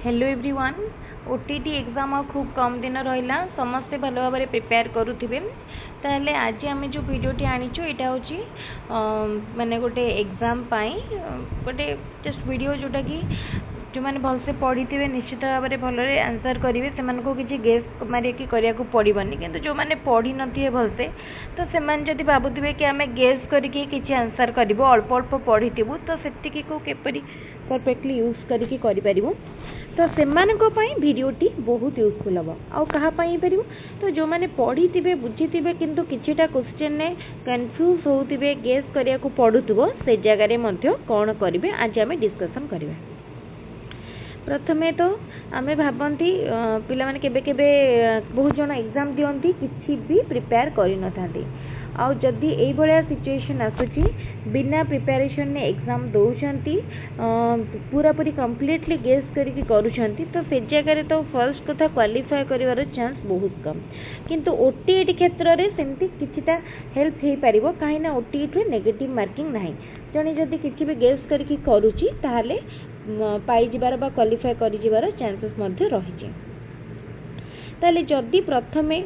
Hello everyone. OTT exam आ खूब कम दिन रहा समस्ते भल भाव में प्रिपेयर करुवे ताहले आज आम जो भिडटी आनीचु यहाँ हूँ माने गोटे एग्जाम गोटे जस्ट वीडियो जोटा कि जो मैंने भलसे पढ़ी थे निश्चित भाव में भल आंसर करेंगे से किसी गेस मारिकी करा पड़ोनी कि जो मैंने पढ़ी नी भलसे तो से भावुवे कि आम गेस करके किसी आंसर करूँ अल्प अल्प पढ़ी थी तो से को केपरी परफेक्टली यूज करके करूँ तो से भिडटी बहुत यूजफुल हम आउ कहाँपाई पार तो जो मैंने पढ़ी थे बुझी थे किंतु किछिटा क्वेश्चन ने कन्फ्यूज होते गेस करिया पड़ुव से जगह कौन करेंगे आज आम डिस्कसन करवा। प्रथमे तो आमे भावती पिला माने केबे केबे बहुत जन एग्जाम दियंती किसी भी प्रिपेयर करि न थांती आउ जदि एई भलिया सिचुएशन आसुची बिना प्रिपरेशन ने एग्जाम दौरान पूरा पूरी कंप्लीटली गेस करके करूछंती तो से जगह तो फर्स्ट कथा क्वालिफाई करिवार चांस बहुत कम किंतु ओटीईटी क्षेत्र में सेमती किछिटा हेल्प हो पारिबो काहे ना ओटीईटी रे नेगेटिव मार्किंग नाही जने जदि किछि भी गेस करके करूची ताहाले पाई जिबार बा क्वालिफाई करि जिबार चांसेस मध्ये रहिछि ताले जदि प्रथमे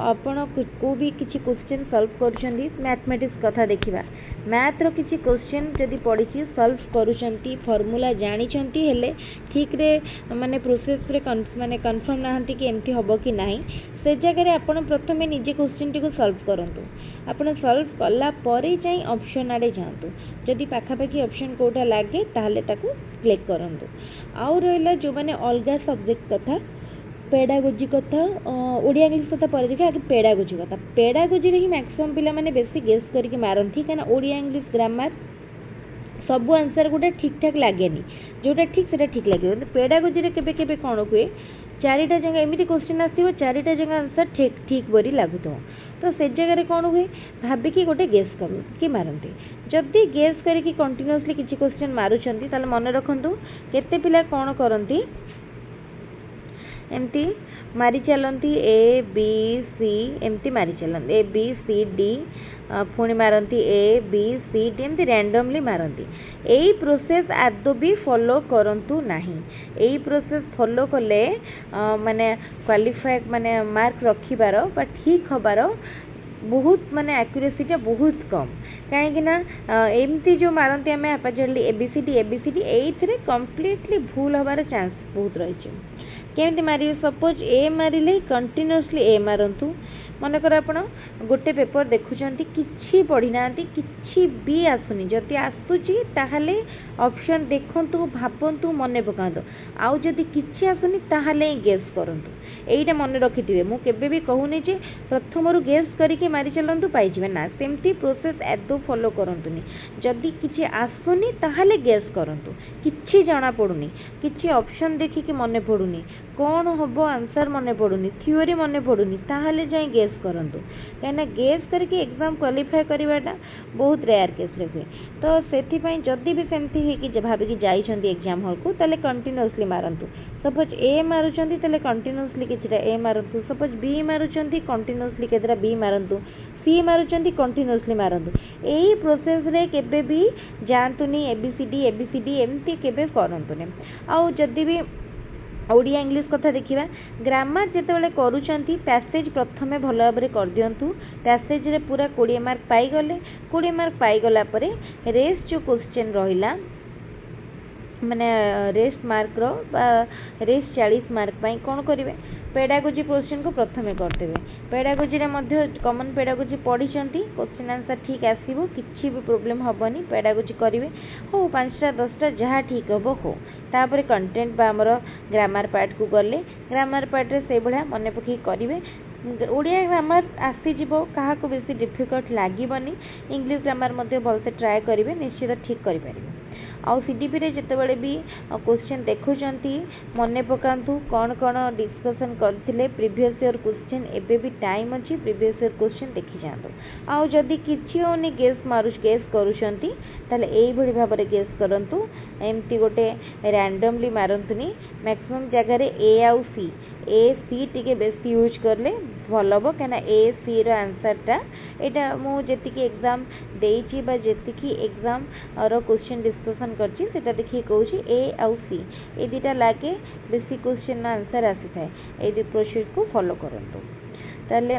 आपण को भी किसी क्वेश्चन सॉल्व करूछंती मैथमेटिक्स कथा देखिबा मैथ रो किसी क्वेश्चन जदि पढ़ी सॉल्व करूछंती फार्मूला जानिछंती हेले ठीक रे माने प्रोसेस रे माने कंफर्म नाहंती कि एमती हबो कि नाही से जगह आपण प्रथमे निजे क्वेश्चन टी को सॉल्व करंतु आपण सॉल्व कला परे जाई ऑप्शन आडे जांतु जदि पाखापाखी ऑप्शन कोटा लागे ताहले ताकू क्लिक करंतु आउ रहला जो माने अलगा सब्जेक्ट कथा पेडागोजी कथा ओडिया इंग्लिश कथा पर देखिए आगे पेडागोजी रे ही मैक्सिमम पिला माने बेसी गेस करके मारंती काना ओडिया इंग्लिश ग्रामर सब आंसर गोटे ठीक ठाक लागेनी जोटा ठीक से ठीक लगे पेडागोजी रे केबे केबे कोन हुए चारिटा जगह एमती क्वेश्चन आसीबो चारिटा जगह आंसर ठीक ठीक बरी लागुतो तो से जगह कौन हुए भाविकी गोटे गेस कि मारती जदि गेस करके कंटिन्यूअसली किसी क्वेश्चन मारुछंती ताले मन रखंतु केते पिला कौन करंती एमती मारी चलती ए बी सी एमती मारी चलती ए बी सी डी पुणी मारती ए बी सी डी एमती रैंडमली मारती यही प्रोसेस आदौ भी फॉलो करंतु नहीं यही प्रोसेस फॉलो कले माने क्वालिफाई माने मार्क रखिबार बा ठीक हबार बहुत माने एक्यूरेसी बहुत कम कहीं एमती जो मारती आम एपाजली एबीसीडी एथरे कंप्लीटली भूल हबार चांस बहुत रही केमती मारे सपोज ए मारे कंटिन्यूअसली ए मारतु मनकर आप गोटे पेपर देखुंट कि पढ़ी ना कि भी आसुनी जदि आसूची ताहले ऑप्शन देखंतु भावंतु मन पकातु आउ जदि किछि आसुनी ताहले गेस करंतु एटा मन रखि थे मुझे भी कहूनी जे प्रथम गेस करके मारी चलतु पाइबे ना सेमती प्रोसेस आदौ फॉलो करंतुनी जदि किछि आसुनी ताहले गेस करंतु किछि जाना पड़ुनी किछि ऑप्शन देखिकी मन पड़ुनी कौन हम आंसर मन पड़ुनी थ्योरी मन पड़ुनी ताहले जाई गेस करंतु कहीं गेस करके एग्जाम क्वालिफाई करवाटा बहुत रेयर केस रे हुए तो से जदि भी सेमती है भाविकी जाइछंती एग्जाम हॉल को ताले कंटिन्यूअसली मारंतु सपोज ए मारुछंती ताले कंटिन्यूअसली किछिटा ए मारंतु सपोज बी मारुछंती कंटिन्यूअसली केतरा बी मारंतु सी मारुछंती कंटिन्यूअसली मारंतु एही प्रोसेस रे केबे भी जानतुनी एबीसीडी एमती केबे करंतुनी आउ जदि भी ओडिया इंग्लिश कथा देखिबा ग्रामर जेतेबेले करूछंती पैसेज प्रथमे भल भाव में कर दियंतु पैसेज रे पूरा 20 मार्क पाई गले 20 मार्क पाई गला परे रेस्ट जो क्वेश्चन रहिला माने रेस्ट मार्क रो रेस्ट 40 मार्क पाई कौन करेंगे पेडागोजी क्वेश्चन को प्रथमे करदेवे पेडागोजी रे मध्य कॉमन पेडागोजी पढ़ी क्वेश्चन आंसर ठीक आसीबो किछि भी प्रॉब्लम हबनी पेडागोजी करेंगे हो 5टा 10टा जहाँ ठीक हम हो तापर कंटेंट बा हमर ग्रामर पार्ट को गले ग्रामर पार्ट रे से बढिया मन पकई करेंगे ओडिया ग्रामर आसीजिवो कहा को बेसी डिफिकल्ट लागिबनी इंग्लिश ग्रामर मध्य भलसे ट्राए करेंगे निश्चित ठीक करि परिबे आउ सीडीपी रे जेतेबेले भी क्वेश्चन देखुचंती मने पकांतु कौन कौन डिस्कशन करथिले प्रीवियस ईयर क्वेश्चन एबे भी टाइम अछि प्रीवियस ईयर क्वेश्चन देखि जांतु आउ जदि किछि ओनी गेस करूचंती ताले एई भली भाबरे गेस करंतु एमती गोटे रैंडमली मारंतुनी मैक्सिमम जगह रे ए आउ सी टी के बेसी यूज करले भल हम कहीं ए सी रो आंसर टा यहाँ मुझे एग्जाम देती जी एग्जाम रो क्वेश्चन डिस्कसन करता देखिए कौन ए आउ सी ए दुटा लगे बेसी क्वेश्चन आंसर आसी था ये प्रोसीड को फॉलो करंतु ताले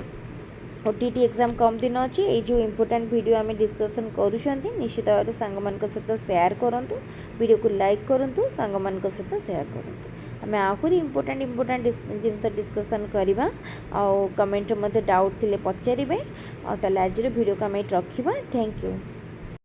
ओटीटी एग्जाम कम दिन अच्छी ये जो इम्पोर्टाट वीडियो आम डिस्कसन करुँच निश्चित भाव सांग सहित सेयार करूँ वीडियो को लाइक करूँ सांग सहित सेयार करूँ आम आहरी इम्पोर्टाट जिन डिस्कसन करवा आउ कमेंट मध्य डाउट थे पचारे आज वीडियो को आम रखा थैंक यू।